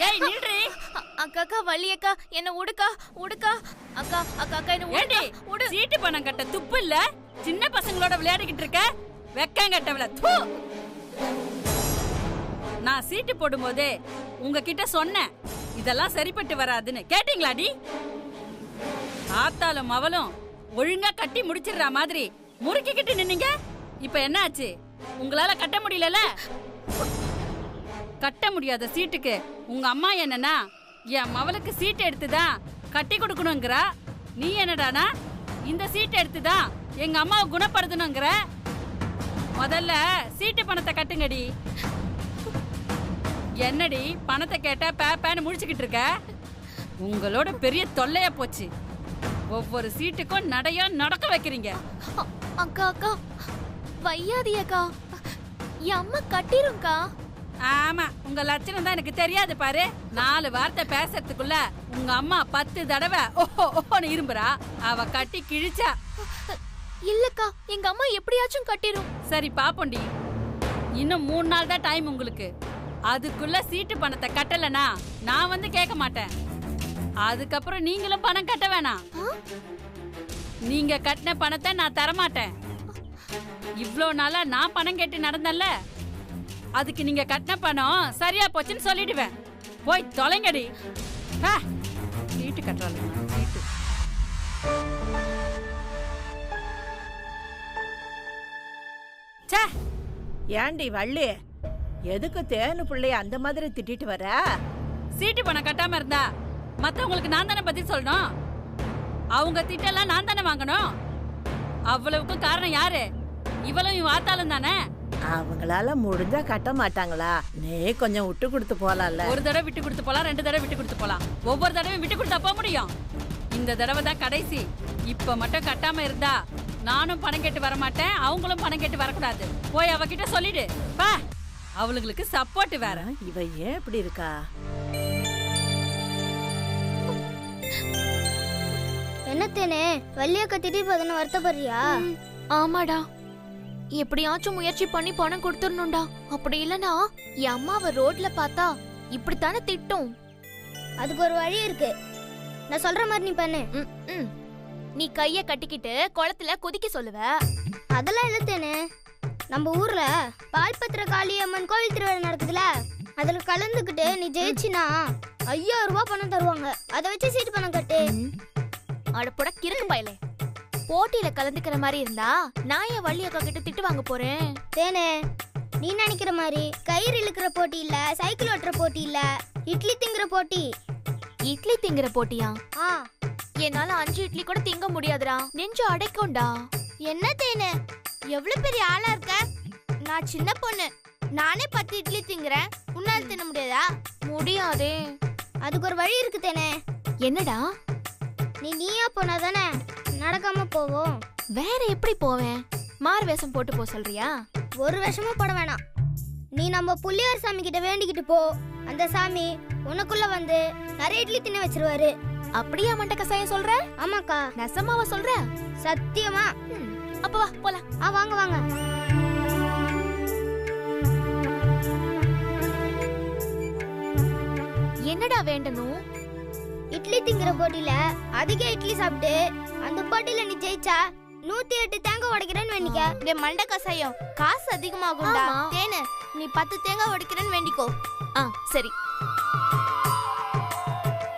ஏய் நில்றி. அக்கா வள்ளி அக்கா என்ன உடுக்கா உடுக்கா. அக்கா அக்கா அக்கா என்ன ஏண்டி உடு. சீட்டு பணம் கட்ட துப்பு இல்ல? சின்ன பசங்களோட விளையாடிக்கிட்டு இருக்க? வெக்கங்கட்டவள. தூ. நான் சீட்டு போடும்போதே உங்ககிட்ட சொன்னேன் இதெல்லாம் சரிப்பட்டு வராதுன்னு. கேட்டீங்களாடி? ஆத்தாலும் அவளும் ஒழுங்கா கட்டி முடிச்சிடுற மாதிரி முறுக்கிக்கிட்டு நின்னீங்க. இப்ப என்ன ஆச்சு? உங்களால கட்ட முடியல. கட்ட முடியாத சீட்டுக்கு உங்க அம்மா என்னன்னா என் மவளுக்கு சீட்டு எடுத்துதான் கட்டி கொடுக்கணுங்கிறா. நீ என்னடானா இந்த சீட்டு எடுத்துதான் எங்க அம்மாவை குணப்படுத்தணுங்கிற. முதல்ல சீட்டு பணத்தை கட்டுங்கடி. என்னடி பணத்தை கேட்டா பேன்னு முடிச்சுக்கிட்டு இருக்க? உங்களோட பெரிய தொல்லையா போச்சு. ஒவ்வொரு சீட்டுக்கும் நடையா நடக்க வைக்கிறீங்க. அக்கா அக்கா வையாதி அக்கா, என் அம்மா கட்டிரும்க்கா. ஆமா, உங்க லட்சணம் தான் எனக்கு தெரியாது பாரு. 4 வார்த்தை பேசுறதுக்குள்ள உங்க அம்மா 10 தடவை ஓஹோன்னு இரும்புறா. அவ கட்டி கிழிச்சா. இல்லக்கா, எங்க அம்மா எப்படியாச்சும் கட்டிரும். சரி பாப்போண்டி, இன்னும் 3 நாள் தான் டைம் உங்களுக்கு. அதுக்குள்ள சீட்டு பணத்தை கட்டலனா நான் வந்து கேட்க மாட்டேன். அதுக்கப்புறம் நீங்களும் பணம் கட்ட வேணாம். நீங்க கட்டின பணத்தை நான் தரமாட்டேன். இவ்ளோ நாளா நான் பணம் கேட்டு நடந்தல்ல, அதுக்கு நீங்க கட்டின பணம் சரியா போச்சுன்னு சொல்லிடுவேன். போய் தொலைங்கடி. சீட்டு கட்டுறாங்க. சீட்டு ஏண்டி வள்ளி, எதுக்கு தேனு பிள்ளைய அந்த மாதிரி திட்டிட்டு வர? சீட்டு பணம் கட்டாம இருந்தா மத்தவங்களுக்கு நான் தானே பதில் சொல்லணும். அவங்க திட்டெல்லாம் நான் தானே வாங்கணும். அவ்வளவுக்கும் காரணம் யாரு? இவளும் இவன் வாத்தாலும் தானே. அவங்களால முடிஞ்சா கட்ட மாட்டாங்களா? நீ கொஞ்சம் விட்டு கொடுத்து போலாம்ல. ஒரு தடவை விட்டு கொடுத்து போலாம், 2 தடவை விட்டு கொடுத்து போலாம். ஒவ்வொரு தடவையும் விட்டு கொடுத்தா போக முடியும். இந்த தடவை தான் கடைசி. இப்ப மட்டும் கட்டாம இருந்தா நானும் பணம் கேட்டு வர மாட்டேன், அவங்களும் பணம் கேட்டு வரக்கூடாது. போய் அவகிட்ட சொல்லிடு. பா, அவளுங்களுக்கு சப்போர்ட் வேற. இவ ஏன் இப்படி இருக்கா? என்னத்தேனே வள்ளிய கத்திட்டு பதின வருத்தப்படுறியா? ஆமாடா, எப்படியாச்சும் முயற்சி பண்ணி பணம் கொடுத்துடணும்டா. அப்படி இல்லனா என் அம்மாவை ரோட்ல பார்த்தா இப்படித்தானே திட்டும். அதுக்கு ஒரு வழி இருக்கு. நான் சொல்ற மாதிரி நீ பண்ணு. நீ கைய கட்டிக்கிட்டு குளத்துல குதிக்க சொல்லுவ. அதெல்லாம் இல்லத்தேனே, நம்ம ஊர்ல பால்பத்திர காளியம்மன் கோவில் திருவிழா நடக்குதுல, அதுல கலந்துக்கிட்டு நீ ஜெயிச்சினா 5000 ரூபாய் பணம் தருவாங்க. அதை வச்சு சீட்டு பணம் கட்டு. அடப்போட கிறுக்கு பயலே, போட்டியில கலந்துக்கிற மாதிரி இருந்தா நான் என் வள்ளி அக்கா கிட்ட திட்டு வாங்க போறேன். தேனே, நீ நினைக்கிற மாதிரி கயிறு இழுக்கிற போட்டி இல்ல, சைக்கிள் ஓட்டுற போட்டி இல்ல, இட்லி திங்கிற போட்டி. இட்லி திங்கிற போட்டியா? ஆ, என்னால 5 இட்லி கூட திங்க முடியாதுடா, நெஞ்சு அடைக்கும்டா. என்ன தேனே எவ்வளவு பெரிய ஆளா இருக்க? நான் சின்ன பொண்ணு, நானே 10 இட்லி திங்குறேன். உன்னால தின்ன முடியாதா? முடியாதே. அதுக்கு ஒரு வழி இருக்கு தேனே. என்னடா? நீயா போனாதானே நடக்காம போவோம். வேற எப்படி போவேன்? மாறு வேஷம் போட்டு போ சொல்றியா? ஒரு வேஷமும் போட வேணாம். நீ நம்ம புள்ளியார் சாமி கிட்ட வேண்டிக்கிட்டு போ. அந்த சாமி உனக்குள்ள வந்து நிறைய இட்லி தின்ன வச்சிருவாரு. அப்படியா மண்ட கசாயம் சொல்ற? ஆமாக்கா. நெசமாவா சொல்ற? சத்தியமா. அப்ப வா போலாம். வாங்க வாங்க. என்னடா வேண்டணும்? இட்லி திங்கிற போட்டியில அதிக இட்லி சாப்பிட்டு அந்த போட்டியில நீ ஜெயிச்சா 108 தேங்காய் உடைக்கிறேன்னு வேண்டிக்க. டே மண்ட கசாயம், காசு அதிகமாகும்டா. தேனு, நீ 10 தேங்காய் உடைக்கிறேன்னு வேண்டிக்கோ. சரி.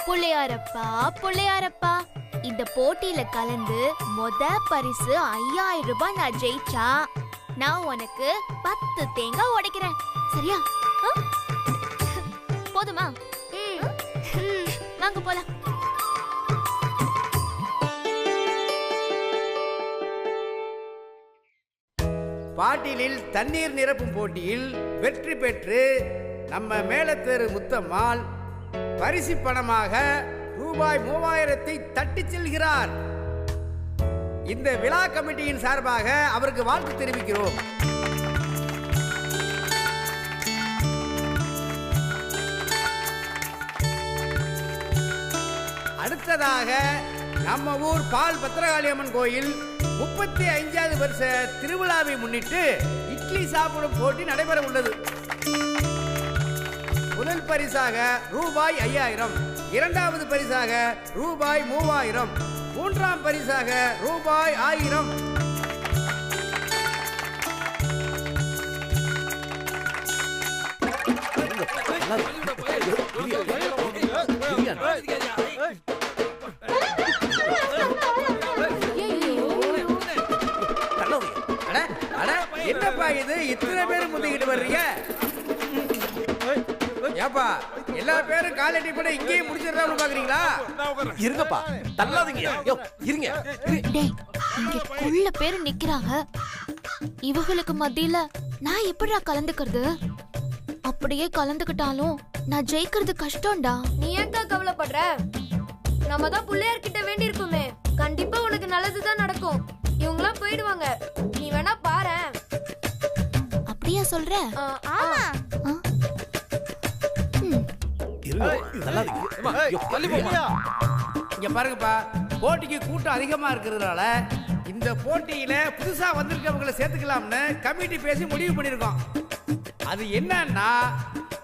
புள்ளையாரப்பா புள்ளையாரப்பா, இந்த போட்டியில கலந்து பரிசு 5000 ரூபாய் நான் ஜெயிச்சா நான் உனக்கு 10 தேங்காய் உடைக்கிறேன். சரியா? போதுமா? வாங்க போலாம். பாட்டிலில் தண்ணீர் நிரப்பும் போட்டியில் வெற்றி பெற்று நம்ம மேலத்தேரு முத்தம்மாள் பரிசு பணமாக ரூபாய் 3000 தட்டி செல்கிறார். இந்த விழா கமிட்டியின் சார்பாக அவருக்கு வாழ்த்து தெரிவிக்கிறோம். அடுத்ததாக நம்ம ஊர் பால் பத்திரகாளியம்மன் கோயில் 35வது வருஷ திருவிழாவை முன்னிட்டு இட்லி சாப்பிடும் போட்டி நடைபெற உள்ளது. முதல் பரிசாக ரூபாய் 5000, இரண்டாவது பரிசாக ரூபாய் 3000, மூன்றாம் பரிசாக ரூபாய் 1000. என்னப்பா இது இத்தனை பேரும் முந்திக்கிட்டு வர்றீங்க? ஏப்பா எல்லா பேரும் காலடி பட இங்கேயே முடிச்சிடறாங்க பாக்குறீங்களா? இருங்கப்பா, தள்ளாதீங்க. யோ இருங்க. டேய், இங்க குள்ள பேரு நிக்கிறாங்க. இவங்களுக்கு மத்தியில நான் எப்படிடா கலந்துக்கிறது? அப்படியே கலந்துக்கிட்டாலும் நான் ஜெயிக்கிறது கஷ்டம்டா. நீ ஏன்க்கா கவலைப்படுற? நம்ம தான் பிள்ளையார்கிட்ட வேண்டி இருக்குமே, கண்டிப்பா உனக்கு நல்லதுதான் நடக்கும். இவங்களாம் போயிடுவாங்க, நீ வேணா பாரு. அப்படியா சொல்ற? ஆமா. இங்க பாருங்கப்பா, போட்டிக்கு கூட்டம் அதிகமா இருக்கிறதுனால இந்த போட்டியில புதுசா வந்திருக்கவங்களை சேர்த்துக்கலாம்னு கமிட்டி பேசி முடிவு பண்ணிருக்கோம். அது என்னன்னா,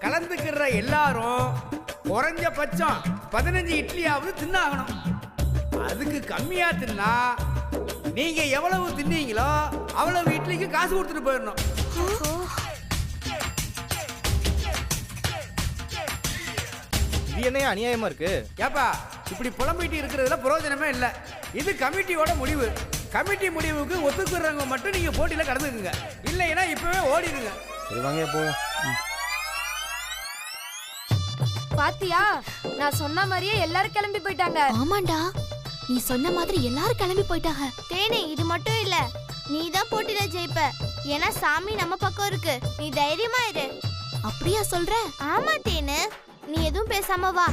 கலந்துக்கிற எல்லாரும் குறைஞ்சபட்சம் 15 இட்லியாவது தின்னாகணும். அதுக்கு கம்மியா தின்னா நீங்க எவ்வளவு தின்னீங்களோ அவ்வளவு இட்லிக்கு காசு கொடுத்துட்டு போயிடணும். இது என்ன அநியாயமா இருக்கு? ஏப்பா இப்படி புலம்பிட்டு இருக்கிறதுல பிரயோஜனமே இல்லை. இது கமிட்டியோட முடிவு. கமிட்டி முடிவுக்கு ஒத்துக்குறவங்க மட்டும் நீங்க போட்டியில கலந்துக்குங்க, இல்லைன்னா இப்பவே ஓடிடுங்க. சரி வாங்க போவோம். பாத்தியா, நான் சொன்ன மாதிரியே எல்லாரும் கிளம்பி போயிட்டாங்க. ஆமாண்டா, நீ சொன்ன மாதிரி எல்லாரும் கிளம்பி போயிட்டாங்க. தேனே, இது மட்டும் இல்ல, நீ தான் போட்டியில ஜெயிப்ப. ஏன்னா சாமி நம்ம பக்கம் இருக்கு. நீ தைரியமா இரு. அப்படியா சொல்ற? ஆமா தேனு, நீ எதுவும் பேசாம வா.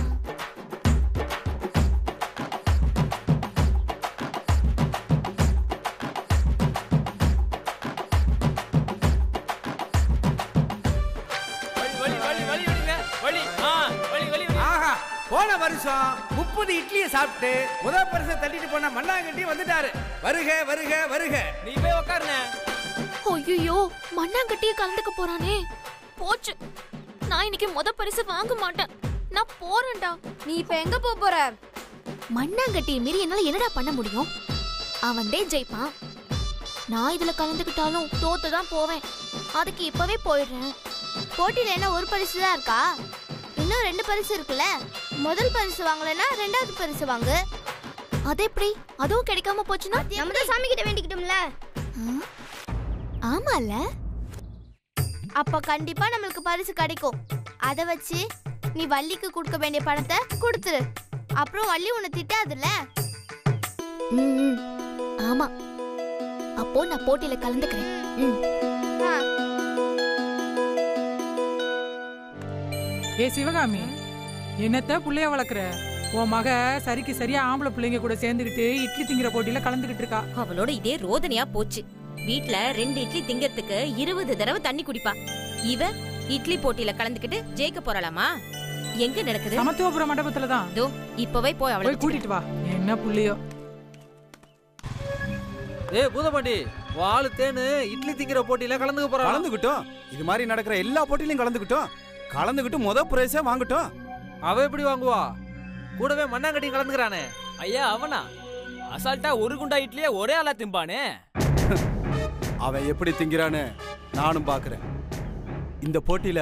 ஆஹா, போன வருஷம் 30 இட்லியை சாப்பிட்டு முதல் பரிசை தட்டிட்டு போன மண்ணாங்கட்டி வந்துட்டாரு. வருக வருக வருக. நீ போய் உட்காருன. ஐயோ, மண்ணாங்கட்டியே கலந்துக்க போறானே. போச்சு, நான் இன்னைக்கு பரிசு வாங்க மாட்டேன். நான் போறேன்டா. நீ இப்ப எங்க போற? மண்ணாங்கட்டியை மீறி என்னால என்னடா பண்ண முடியும்? அவன்தே ஜெயிப்பான். நான் இதுல கலந்துக்கிட்டாலும் தோத்துதான் போவேன். அதுக்கு இப்பவே போயிடுறேன். போட்டியில என்ன ஒரு பரிசு தான் இருக்கா? இன்னும் 2 பரிசு இருக்குல்ல. முதல் பரிசு வாங்கலன்னா 2வது பரிசு வாங்கு. அது எப்படி? அதுவும் கிடைக்காம போச்சுன்னா நம்ம தான் சாமி கிட்ட வேண்டிக்கிட்டோம்ல. ஆமால, அப்ப கண்டிப்பா நம்மளுக்கு பரிசு கிடைக்கும். அத வச்சு நீ வள்ளிக்கு கொடுக்க வேண்டிய பணத்தை கொடுத்துரு. அப்புறம் வள்ளி உன்னை திட்டாதுல்ல. ஆமா, அப்போ நான் போட்டியில கலந்துக்கிறேன். ஏ சிவகாமி, என்னத்த புள்ளைய வளர்க்குற? உன் மக சரிக்கு சரியா ஆம்பளை பிள்ளைங்க கூட சேர்ந்துக்கிட்டு இட்லி திங்கிற போட்டியில கலந்துகிட்டு இருக்கா. அவளோட இதே ரோதனையா போச்சு. வீட்ல 2 இட்லி திங்கிறதுக்கு 20 தடவை தண்ணி குடிப்பா. இவ இட்லி போட்டியில கலந்துக்கிட்டு ஜெயிக்க போறாளாமா? எங்க நடக்குது? சமத்துவபுரம் மண்டபத்துலதான். தோ இப்பவே போய் அவளை கூட்டிட்டு வா. என்ன புள்ளையோ. ஏய் பூதபாண்டி, வாளு தேனு இட்லி திங்கிற போட்டியில கலந்துக்க போறா. கலந்துக்கிட்டோம். இது மாதிரி நடக்கிற எல்லா போட்டியிலும் கலந்துக்கிட்டோம். கலந்துக்கிட்டு முதல் பிரைஸே வாங்கட்டும். அவ எப்படி வாங்குவா? கூடவே மண்ணாங்கட்டி கலந்துக்கிறானே. ஐயா அவனா அசால்ட்டா ஒரு குண்டா இட்லியே ஒரே ஆளா திம்பானே. அவன் எப்படி திங்கிறான்னு நானும் பாக்குறேன். இந்த போட்டியில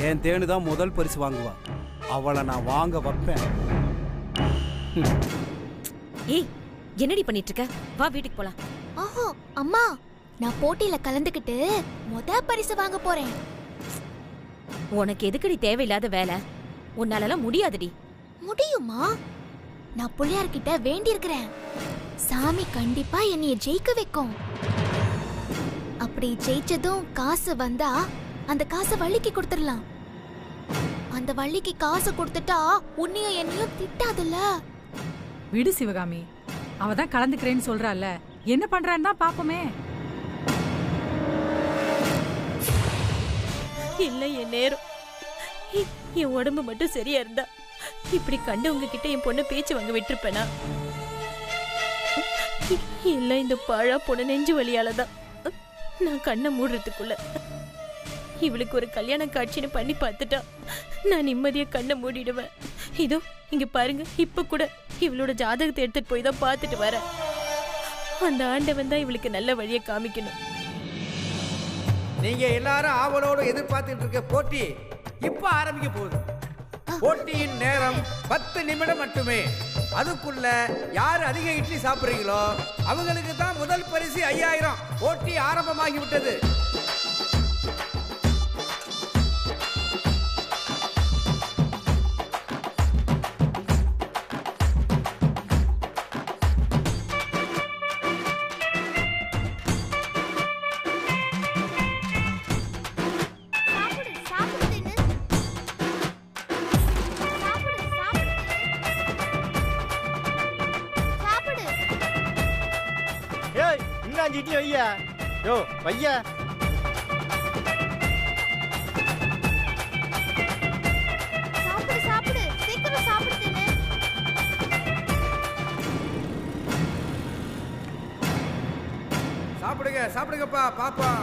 என் தேனு தான் முதல் பரிசு வாங்குவா. அவளை நான் வாங்க வைப்பேன். ஏய், என்னடி பண்ணிட்டு இருக்க? வா வீட்டுக்கு போலாம். ஆஹா அம்மா, நான் போட்டியில கலந்துக்கிட்டு பரிசு வாங்க போறேன். உனக்கு எதுக்கடி தேவையில்லாத வேலை? உன்னாலலாம் முடியாதுடி. முடியுமா? நான் பிள்ளையார்கிட்ட வேண்டி இருக்கிறேன். சாமி கண்டிப்பா என்னைய ஜெயிக்க வைக்கும். அப்படி ஜெயிச்சதும் காசு வந்தா அந்த காசை வள்ளிக்கு கொடுத்துடலாம். அந்த வள்ளிக்கு காசு கொடுத்துட்டா உன்னையும் என்னையும் திட்டாதுல்ல. விடு சிவகாமி, அவதான் கலந்துக்கிறேன்னு சொல்றால, என்ன பண்றான்னு தான் பாப்போமே. இல்ல, என் நேரம், என் உடம்பு மட்டும் சரியா இருந்தா இப்படி கண்டு உங்ககிட்ட என் பொண்ணு பேச்சு வாங்க விட்டுருப்பேனா? இல்ல, இந்த பாழா போன நெஞ்சு வலியாலதான் நான் கண்ணை மூடுறதுக்குள்ள இவளுக்கு ஒரு கல்யாண காட்சின்னு பண்ணி பார்த்துட்டா நான் நிம்மதியா கண்ணை மூடிடுவேன். இதோ இங்க பாருங்க, இப்ப கூட இவளோட ஜாதகத்தை எடுத்துட்டு போய் தான் பார்த்துட்டு வரேன். அந்த ஆண்டவன் தான் இவளுக்கு நல்ல வழியை காமிக்கணும். நீங்க எல்லாரும் ஆவலோடு எதிர்பார்த்துட்டு இருக்க போட்டி இப்ப ஆரம்பிக்க போகுது. போட்டியின் நேரம் 10 நிமிடம் மட்டுமே. அதுக்குள்ள யாரு அதிக இட்லி சாப்பிடுறீங்களோ அவங்களுக்கு தான் முதல் பரிசு 5000. போட்டி ஆரம்பமாகி விட்டது. இட்லி வையா. யோ வையா. சாப்பிடு சாப்பிடு, சீக்கிரம் சாப்பிடுன்னு. சாப்பிடுங்க சாப்பிடுங்கப்பா பாப்பா.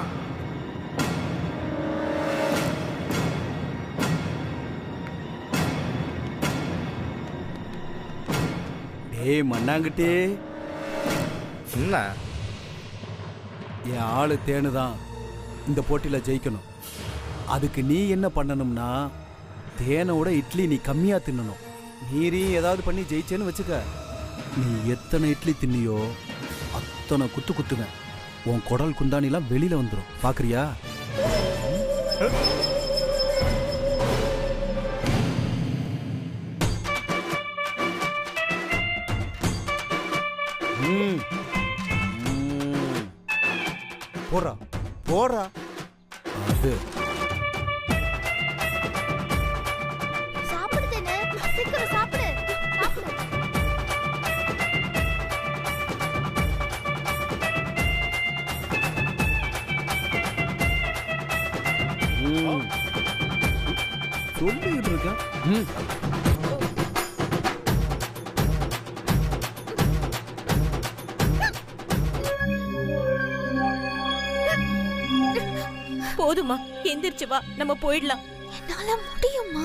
டேய் மண்ணாங்கட்டி, என்ன என் ஆளு தேனு தான் இந்த போட்டியில் ஜெயிக்கணும். அதுக்கு நீ என்ன பண்ணணும்னா தேனோட இட்லி நீ கம்மியாக தின்னணும். மீறி ஏதாவது பண்ணி ஜெயிச்சேன்னு வச்சுக்க, நீ எத்தனை இட்லி தின்னியோ அத்தனை குத்து குத்துவேன். உன் குடல் குந்தானிலாம் வெளியில் வந்துடும். பார்க்குறியா? போறா போறா. அது சாப்பிடுன்னு, சீக்கிரம் சாப்பிடு சாப்பிடு. சொல்லிக்கிட்டு இருக்க. போதுமா, எந்திரிச்சு வா, நம்ம போயிடலாம். என்னால முடியுமா?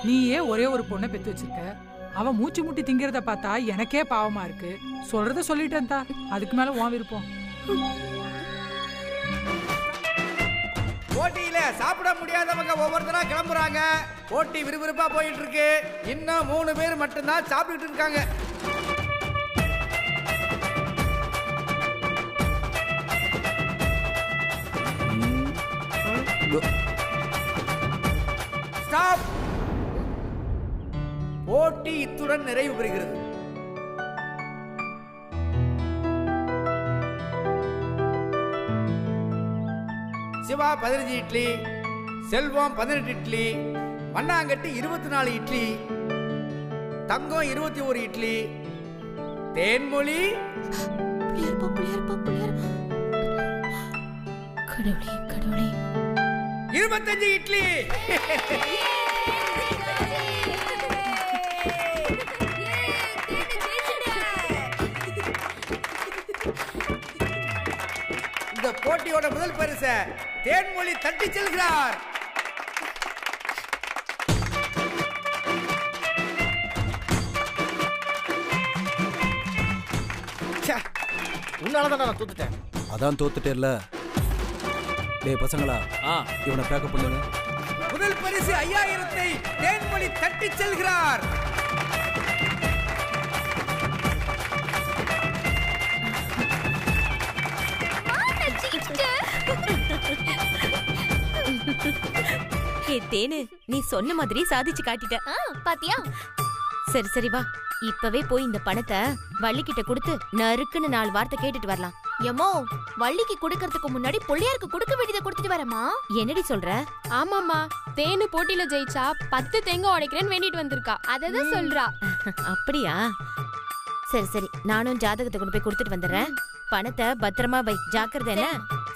நீயே ஒரே ஒரு பொண்ணை பெத்து வச்சிருக்க. அவன் மூச்சு முட்டி திங்கிறத பார்த்தா எனக்கே பாவமா இருக்கு. சொல்றத சொல்லிட்டேன் தா, அதுக்கு மேல உன் விருப்பம். போட்டியில சாப்பிட முடியாதவங்க ஒவ்வொருத்தரா கிளம்புறாங்க. போட்டி விறுவிறுப்பா போயிட்டு இருக்கு. இன்னும் 3 பேர் மட்டும்தான் சாப்பிட்டுட்டு இருக்காங்க. ஸ்டாப். போட்டி இத்துடன் நிறைவு பெறுகிறது. சிவா 15 இட்லி, செல்வம் 18 இட்லி, மண்ணாங்கட்டி 24 இட்லி, தங்கம் 21 இட்லி, தேன்மொழி கடவுளே கடவுளே 25 இட்லி. இந்த போட்டியோட முதல் பரிசை தேன்மொழி தட்டி செல்கிறார். உன்னாலதான் நான் தூத்துட்டேன். அதான் தோத்துட்டேல்ல. டேய் பசங்களா, இவனை பேக்கப் பண்ணுங்க. முதல் பரிசு 5000-ஐ தேன்மொழி தட்டி செல்கிறார். ஹே தேனு, நீ சொன்ன மாதிரி சாதிச்சு காட்டிட்ட. பாத்தியா? சரி சரி வா, இப்பவே போய் இந்த பணத்தை வள்ளிக்கிட்ட கொடுத்து நறுக்குன்னு 4 வார்த்தை கேட்டுட்டு வரலாம். எமோ, வள்ளிக்கு கொடுக்கறதுக்கு முன்னாடி புள்ளியாருக்கு கொடுக்க வேண்டியதை கொடுத்துட்டு வரமா? என்னடி சொல்ற? ஆமாமா, தேனு போட்டியில ஜெயிச்சா 10 தேங்காய் உடைக்கிறேன்னு வேண்டிட்டு வந்திருக்கா. அததான் சொல்றா. அப்படியா? சரி சரி, நானும் ஜாதகத்தை கொண்டு போய் கொடுத்துட்டு வந்துடுறேன். பணத்தை பத்திரமா வை, ஜாக்கிரதை என்ன?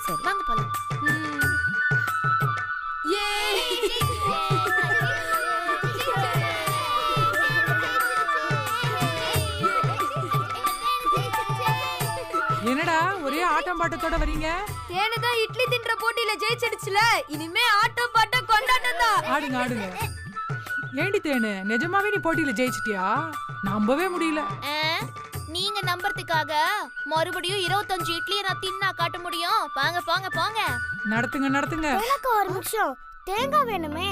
சரி வாங்க போலாம். என்னடா ஒரே ஆட்டம் பாட்டத்தோட வரீங்க? தேனு தான் இட்லி தின்ற போட்டியில ஜெயிச்சிடுச்சுல, இனிமே ஆட்டம் பாட்டம் கொண்டாட்டம் தான். ஆடுங்க ஆடுங்க. ஏண்டி தேனு, நிஜமாவே நீ போட்டியில ஜெயிச்சிட்டியா? நம்பவே முடியல. நீங்க நம்புறதுக்காக மறுபடியும் 25 இட்லியை நான் தின்னா காட்ட முடியும். வாங்க போங்க போங்க. நடத்துங்க நடத்துங்க. எனக்கு ஒரு நிமிஷம் தேங்காய் வேணுமே.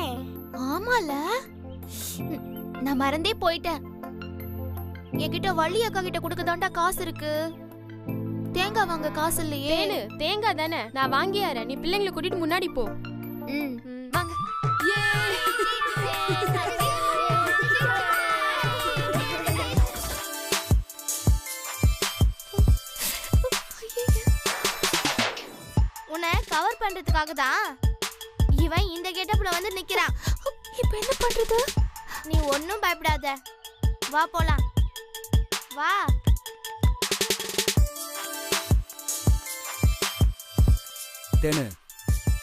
ஆமால, நான் மறந்தே போயிட்டேன். என்கிட்ட வள்ளி அக்கா கிட்ட கொடுக்கதாண்டா காசு இருக்கு. தேங்காய் வாங்க காசு இல்லையே. தேனு தேங்காய் தானே, நான் வாங்கியாரேன். நீ பிள்ளைங்களை கூட்டிட்டு முன்னாடி போ. வாங்க. உன்னை கவர் பண்றதுக்காக தான் இவன் இந்த கெட்டப்ல வந்து நிக்கிறான். இப்போ என்ன பண்றது? நீ ஒன்னும் பயப்படாத, வா போலாம். வா. தேனு,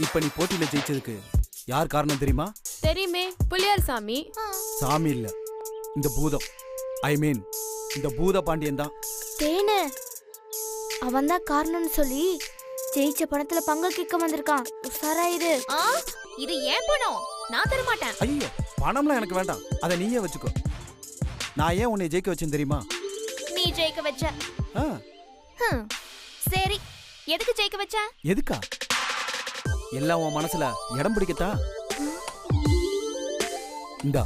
இப்ப நீ போட்டியில ஜெயிச்சதுக்கு யார் காரணம் தெரியுமா? தெரியுமே, புலியார் சாமி. சாமி இல்ல, இந்த பூதம். ஐ மீன் இந்த பூத பாண்டியன் தான். தேனு, அவன் தான் காரணம்னு சொல்லி ஜெயிச்ச பணத்துல பங்கு கேட்க வந்திருக்கான். உஷாரா இரு. இது ஏன் பணம், நான் தர மாட்டேன். ஐயோ, பணம்லாம் எனக்கு வேண்டாம், அதை நீயே வச்சுக்கோ. நான் ஏன் உன்னை ஜெயிக்க வச்சேன் தெரியுமா? நீ ஜெயிக்க வச்ச. ஆ, சரி, எதுக்கு ஜெயிக்க வச்ச? எதுக்கா? எல்லாம் உன் மனசுல இடம் பிடிக்கத்தா? இந்தா,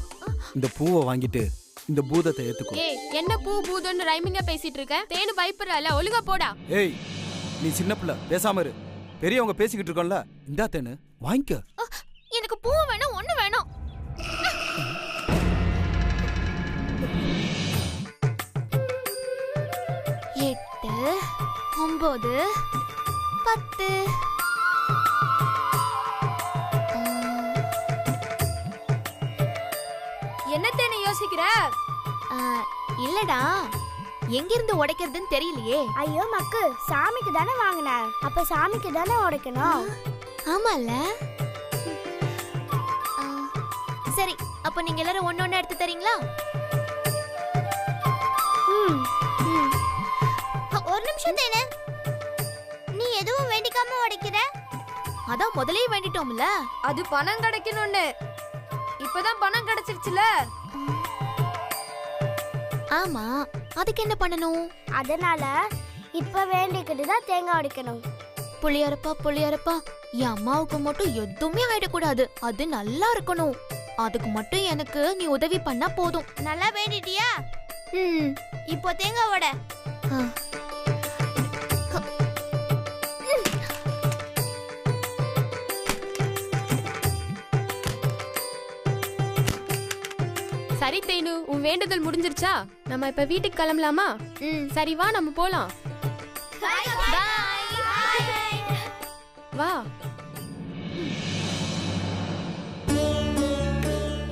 இந்த பூவை வாங்கிட்டு இந்த பூதத்தை ஏத்துக்கோ. ஏய், என்ன பூ பூதம்னு ரைமிங்கா பேசிட்டு இருக்க? தேனு பயப்படுறல, ஒழுங்கா போடா. ஏய், நீ சின்ன பிள்ளை, பேசாம இரு. பெரியவங்க பேசிக்கிட்டு இருக்கோம்ல. இந்தா தேனு, வாங்கிக்க. எனக்கு பூ வேணும், ஒண்ணு வேணும். 8 9 10. என்ன தேனு யோசிக்கிற? இல்லடா, எங்க இருந்து உடைக்கிறதுன்னு தெரியலையே. ஐயோ மக்கு, சாமிக்கு தானே வாங்கின, அப்ப சாமிக்கு தானே உடைக்கணும். ஆமால. சரி, அப்ப நீங்க எல்லாரும் ஒண்ணு எடுத்து தரீங்களா? ஒரு நிமிஷம் தேனு, நீ எதுவும் வேண்டிக்காம உடைக்கிற? அதான் முதலே வேண்டிட்டோம்ல. அது பணம் கிடைக்கணும்னு. இப்பதான் பணம் கிடைச்சிருச்சுல. ஆமா, அதுக்கு என்ன பண்ணணும்? அதனால இப்ப வேண்டிக்கிட்டு தான் தேங்காய் உடைக்கணும். புளியரப்பா புளியரப்பா, என் அம்மாவுக்கு மட்டும் எதுவுமே ஆயிடக்கூடாது, அது நல்லா இருக்கணும். அதுக்கு மட்டும் எனக்கு நீ உதவி பண்ணா போதும். நல்லா வேண்டிட்டியா? இப்போ தேங்காய் உடை. சரி தேனு, உன் வேண்டுதல் முடிஞ்சிருச்சா? நம்ம இப்ப வீட்டுக்கு கிளம்பலாமா? சரி வா, நம்ம போலாம். வா.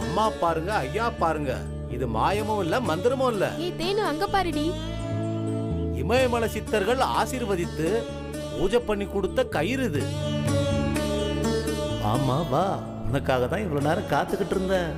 அம்மா பாருங்க, ஐயா பாருங்க, இது மாயமும் இல்ல மந்திரமும் இல்ல. ஏய் தேனு, அங்க பாருடி. இமயமலை சித்தர்கள் ஆசீர்வதித்து பூஜை பண்ணி கொடுத்த கயிறு இது. ஆமா வா, உனக்காக தான் இவ்வளவு நேரம் காத்துக்கிட்டு இருந்தேன்.